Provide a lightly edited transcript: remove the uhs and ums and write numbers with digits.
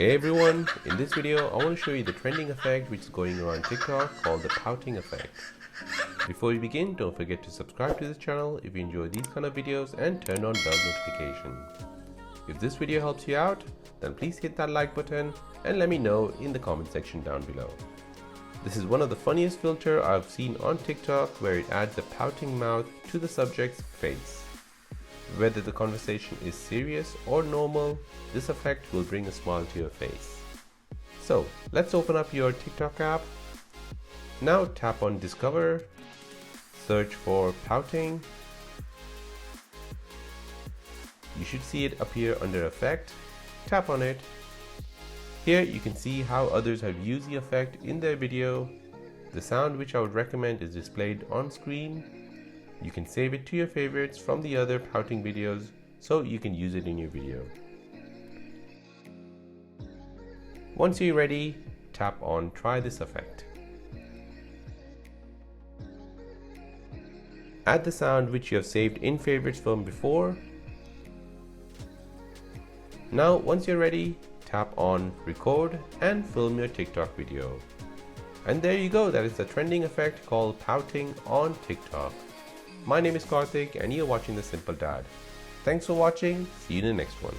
Hey everyone, in this video I want to show you the trending effect which is going around TikTok called the pouting effect. Before we begin, don't forget to subscribe to this channel if you enjoy these kind of videos and turn on bell notification. If this video helps you out, then please hit that like button and let me know in the comment section down below. This is one of the funniest filters I've seen on TikTok where it adds a pouting mouth to the subject's face. Whether the conversation is serious or normal, this effect will bring a smile to your face. So let's open up your TikTok app. Now tap on Discover, search for pouting. You should see it appear under Effect. Tap on it. Here you can see how others have used the effect in their video. The sound which I would recommend is displayed on screen. You can save it to your favorites from the other pouting videos so you can use it in your video. Once you're ready, tap on Try this effect. Add the sound which you have saved in favorites from before. Now once you're ready, tap on Record and film your TikTok video. And there you go, that is the trending effect called pouting on TikTok. My name is Karthik and you're watching The Simple Dad. Thanks for watching, see you in the next one.